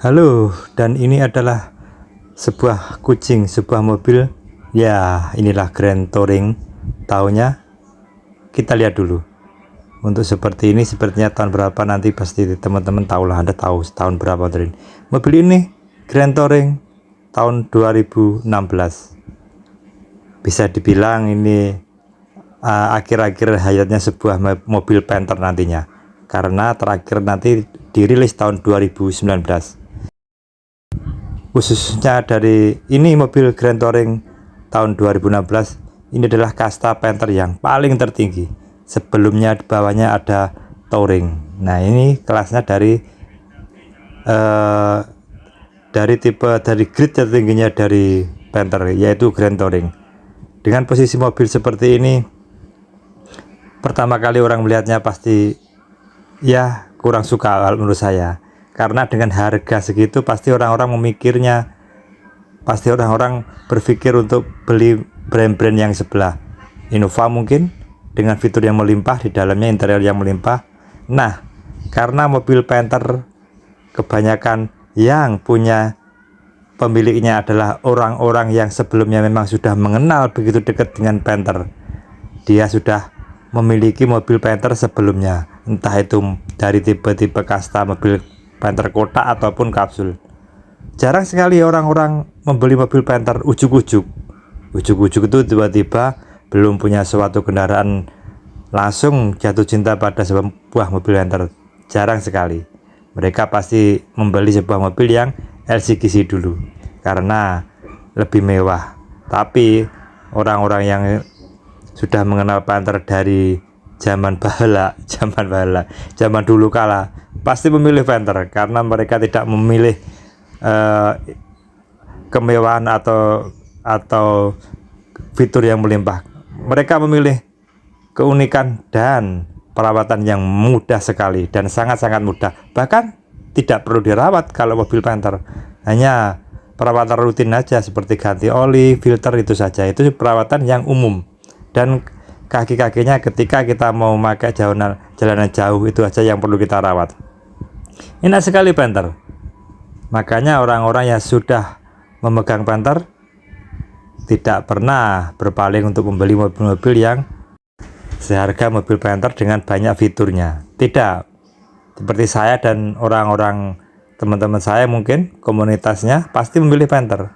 Halo, dan ini adalah sebuah kucing, sebuah mobil. Ya, inilah Grand Touring. Tahunnya kita lihat dulu. Untuk seperti ini, sepertinya tahun berapa nanti pasti teman-teman tahulah, Anda tahu tahun berapa ini. Mobil ini Grand Touring tahun 2016. Bisa dibilang ini akhir-akhir hayatnya sebuah mobil Panther nantinya. Karena terakhir nanti dirilis tahun 2019. Khususnya dari ini mobil Grand Touring tahun 2016, ini adalah kasta Panther yang paling tertinggi. Sebelumnya di bawahnya ada Touring. Nah, ini kelasnya dari grade tertingginya dari Panther, yaitu Grand Touring. Dengan posisi mobil seperti ini, pertama kali orang melihatnya pasti ya kurang suka menurut saya. Karena dengan harga segitu pasti orang-orang memikirnya, pasti orang-orang berpikir untuk beli brand-brand yang sebelah. Innova mungkin dengan fitur yang melimpah, di dalamnya interior yang melimpah. Nah, karena mobil Panther kebanyakan yang punya pemiliknya adalah orang-orang yang sebelumnya memang sudah mengenal begitu dekat dengan Panther. Dia sudah memiliki mobil Panther sebelumnya, entah itu dari tipe-tipe kasta mobil Panther kotak ataupun kapsul. Jarang sekali orang-orang membeli mobil Panther ujuk-ujuk itu tiba-tiba belum punya suatu kendaraan langsung jatuh cinta pada sebuah mobil Panther. Jarang sekali. Mereka pasti membeli sebuah mobil yang LCGC dulu karena lebih mewah. Tapi orang-orang yang sudah mengenal Panther dari zaman dulu kala pasti memilih Panther karena mereka tidak memilih kemewahan atau fitur yang melimpah. Mereka memilih keunikan dan perawatan yang mudah sekali dan sangat-sangat mudah. Bahkan tidak perlu dirawat kalau mobil Panther. Hanya perawatan rutin aja seperti ganti oli, filter, itu saja. Itu perawatan yang umum. Dan kaki-kakinya ketika kita mau pakai jalanan jauh itu aja yang perlu kita rawat. Enak sekali Panther. Makanya orang-orang yang sudah memegang Panther tidak pernah berpaling untuk membeli mobil-mobil yang seharga mobil Panther dengan banyak fiturnya. Tidak. Seperti saya dan orang-orang teman-teman saya mungkin komunitasnya pasti memilih Panther.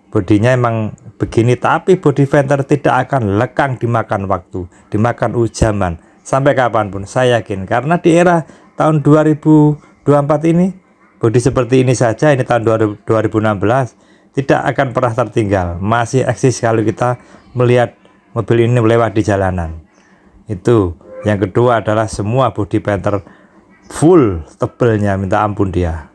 Bodinya emang begini, tapi bodi Panther tidak akan lekang dimakan waktu, dimakan zaman sampai kapanpun, saya yakin. Karena di era tahun 2024 ini, bodi seperti ini saja, ini tahun 2016, tidak akan pernah tertinggal, masih eksis kalau kita melihat mobil ini lewat di jalanan. Itu. Yang kedua adalah semua bodi Panther full tebelnya minta ampun dia.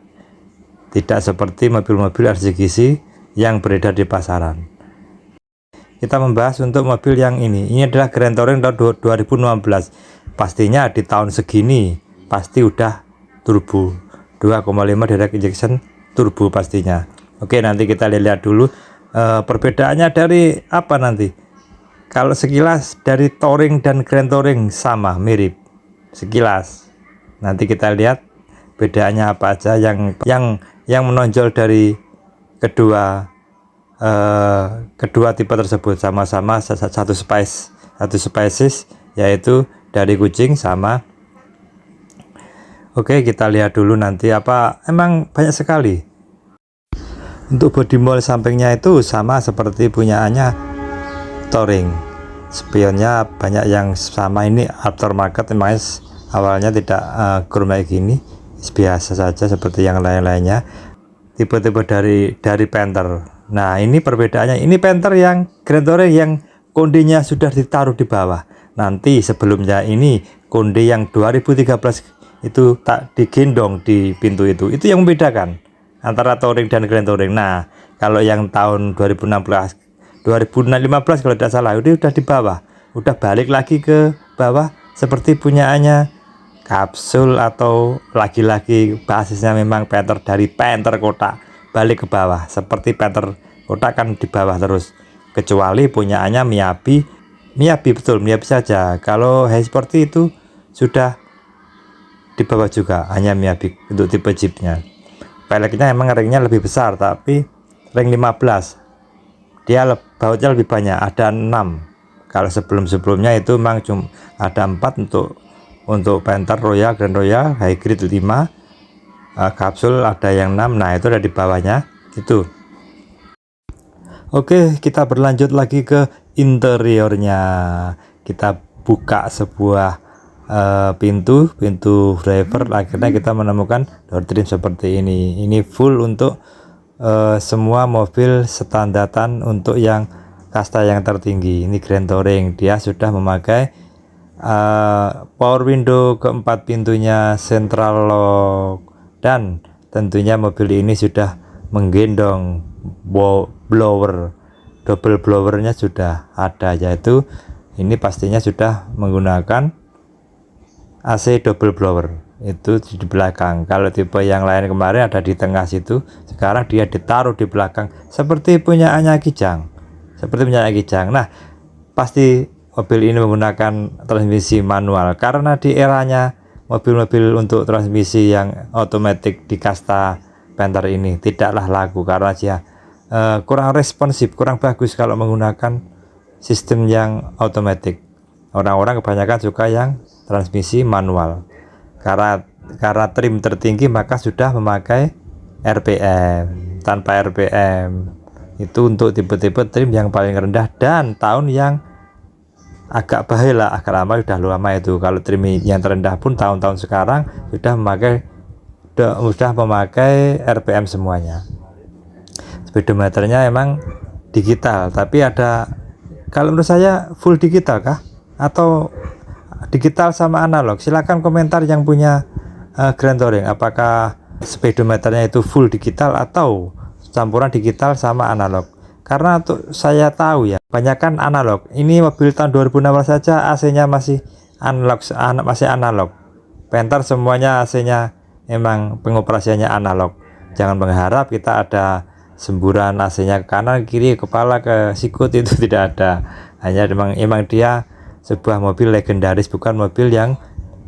Tidak seperti mobil-mobil RCGC yang beredar di pasaran. Kita membahas untuk mobil yang ini. Ini adalah Grand Touring tahun 2016. Pastinya di tahun segini pasti udah turbo 2,5 direct injection turbo pastinya. Oke, nanti kita lihat dulu perbedaannya dari apa nanti. Kalau sekilas dari Touring dan Grand Touring sama, mirip sekilas. Nanti kita lihat bedaannya apa aja yang menonjol dari kedua tipe tersebut. Sama-sama satu spesies, yaitu dari kucing sama. Oke, kita lihat dulu nanti apa, emang banyak sekali. Untuk bodi mold sampingnya itu sama seperti punyaannya Touring. Spionnya banyak yang sama, ini aftermarket, emang awalnya tidak chrome kayak gini, biasa saja seperti yang lain-lainnya. Tipe-tipe dari Panther. Nah, ini perbedaannya. Ini Panther yang Grand Touring yang kondenya sudah ditaruh di bawah. Nanti sebelumnya ini konde yang 2013 itu tak digendong di pintu itu. Itu yang membedakan antara Touring dan Grand Touring. Nah, kalau yang tahun 2015 kalau tidak salah, udah di bawah, udah balik lagi ke bawah seperti punyaannya kapsul atau lagi-lagi basisnya memang Panther dari Panther kotak, balik ke bawah seperti Panther kotak kan di bawah terus, kecuali punyaannya Miyabi betul, Miyabi saja. Kalau High Sporty itu sudah di bawah juga, hanya Miyabi untuk tipe jeepnya. peleknya emang ringnya lebih besar, tapi ring 15 dia bautnya lebih banyak, ada 6. Kalau sebelumnya itu memang cuma ada 4 untuk Panther Royal, Grand Royal, Hybrid 5, kapsul ada yang 6. Nah itu ada di bawahnya itu. Oke, kita berlanjut lagi ke interiornya. Kita buka sebuah pintu driver, akhirnya kita menemukan door trim seperti ini full untuk semua mobil standaran untuk yang kasta yang tertinggi. Ini Grand Touring, dia sudah memakai power window keempat pintunya, central lock, dan tentunya mobil ini sudah menggendong blower, double blowernya sudah ada, yaitu ini pastinya sudah menggunakan AC double blower itu di belakang. Kalau tipe yang lain kemarin ada di tengah situ, sekarang dia ditaruh di belakang seperti punyaannya Kijang, nah pasti mobil ini menggunakan transmisi manual, karena di eranya mobil-mobil untuk transmisi yang otomatis di kasta Panther ini tidaklah laku, karena dia kurang responsif, kurang bagus kalau menggunakan sistem yang otomatis. Orang-orang kebanyakan suka yang transmisi manual, karena trim tertinggi maka sudah memakai RPM. Tanpa RPM itu untuk tipe-tipe trim yang paling rendah dan tahun yang agak bahaya, agak lama, sudah lama itu. Kalau trim yang terendah pun tahun-tahun sekarang sudah memakai RPM semuanya. Speedometernya emang digital, tapi ada, kalau menurut saya full digital kah atau digital sama analog? Silahkan komentar yang punya Grand Touring, apakah speedometernya itu full digital atau campuran digital sama analog? Karena untuk saya tahu ya, banyakkan analog. Ini mobil tahun 2016 saja AC-nya masih analog. Panther semuanya AC-nya emang pengoperasiannya analog. Jangan mengharap kita ada semburan AC-nya ke kanan, kiri, kepala, ke sikut, itu tidak ada. Hanya emang dia sebuah mobil legendaris, bukan mobil yang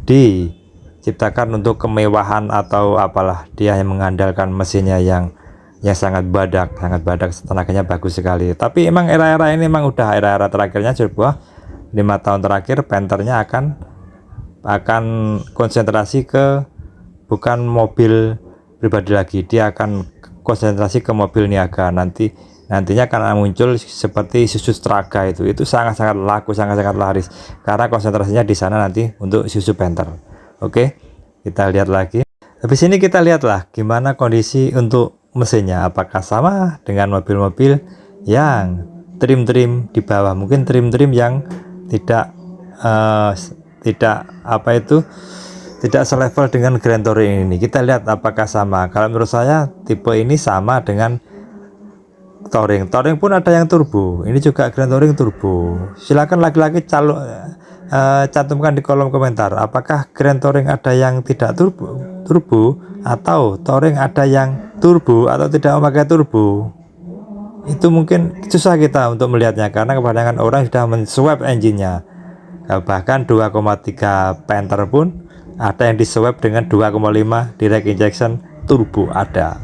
diciptakan untuk kemewahan atau apalah. Dia yang mengandalkan mesinnya yang sangat badak, tenaganya bagus sekali. Tapi emang era-era ini emang udah era-era terakhirnya, sebuah 5 tahun terakhir Panthernya akan konsentrasi ke bukan mobil pribadi lagi, dia akan konsentrasi ke mobil niaga. Nantinya akan muncul seperti Isuzu Straga, itu sangat-sangat laku, sangat-sangat laris, karena konsentrasinya di sana nanti untuk Isuzu Panther. Oke, kita lihat lagi. Habis ini kita lihatlah gimana kondisi untuk mesinnya, apakah sama dengan mobil-mobil yang trim-trim di bawah, mungkin trim-trim yang tidak selevel dengan Grand Touring ini. Kita lihat apakah sama. Kalau menurut saya tipe ini sama dengan Touring pun ada yang turbo, ini juga Grand Touring turbo. Silakan laki-laki cantumkan di kolom komentar, apakah Grand Touring ada yang tidak turbo atau Touring ada yang turbo atau tidak memakai turbo. Itu mungkin susah kita untuk melihatnya, karena kebanyakan orang sudah men-swap engine-nya. Bahkan 2,3 Panther pun ada yang di-swap dengan 2,5 direct injection turbo ada.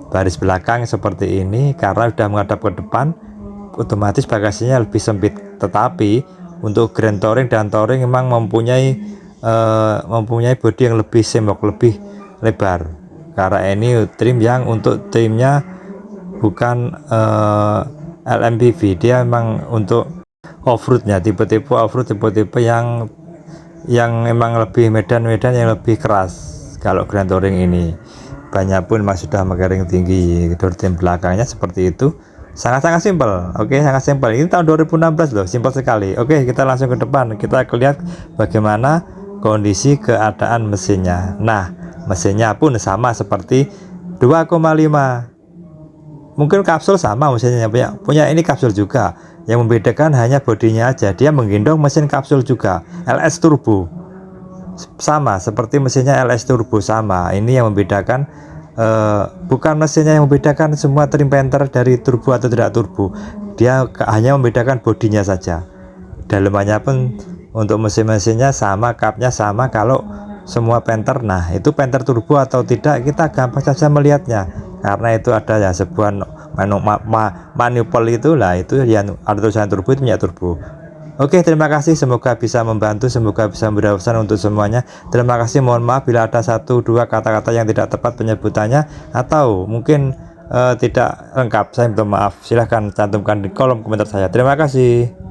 Baris belakang seperti ini karena sudah menghadap ke depan, otomatis bagasinya lebih sempit. Tetapi untuk Grand Touring dan Touring memang mempunyai bodi yang lebih semok, lebih lebar, karena ini trim yang untuk trimnya bukan LMPV, dia memang untuk off-roadnya, tipe-tipe off-road, tipe-tipe yang memang lebih medan-medan yang lebih keras. Kalau Grand Touring ini banyak pun masih sudah mengering tinggi, door trim belakangnya seperti itu, sangat-sangat simpel. Oke, sangat simpel. Ini tahun 2016 loh, simpel sekali. Oke, kita langsung ke depan, kita lihat bagaimana kondisi keadaan mesinnya. Nah, mesinnya pun sama seperti 2,5, mungkin kapsul sama mesinnya, punya ini kapsul juga. Yang membedakan hanya bodinya aja, dia menggendong mesin kapsul juga, LS turbo, sama seperti mesinnya LS turbo sama. Ini yang membedakan, bukan mesinnya yang membedakan semua trim Panther dari turbo atau tidak turbo, dia hanya membedakan bodinya saja. Dalemannya pun untuk mesin-mesinnya sama, cupnya sama. Kalau semua Panther. Nah, itu Panther turbo atau tidak kita gampang saja melihatnya, karena itu ada ya sebuah manipul itulah, itu yang ada tulisan turbo itu minyak turbo. Oke, terima kasih, semoga bisa membantu, semoga bisa memberi wawasan untuk semuanya. Terima kasih, mohon maaf bila ada 1-2 kata-kata yang tidak tepat penyebutannya atau mungkin tidak lengkap, saya minta maaf. Silahkan cantumkan di kolom komentar saya. Terima kasih.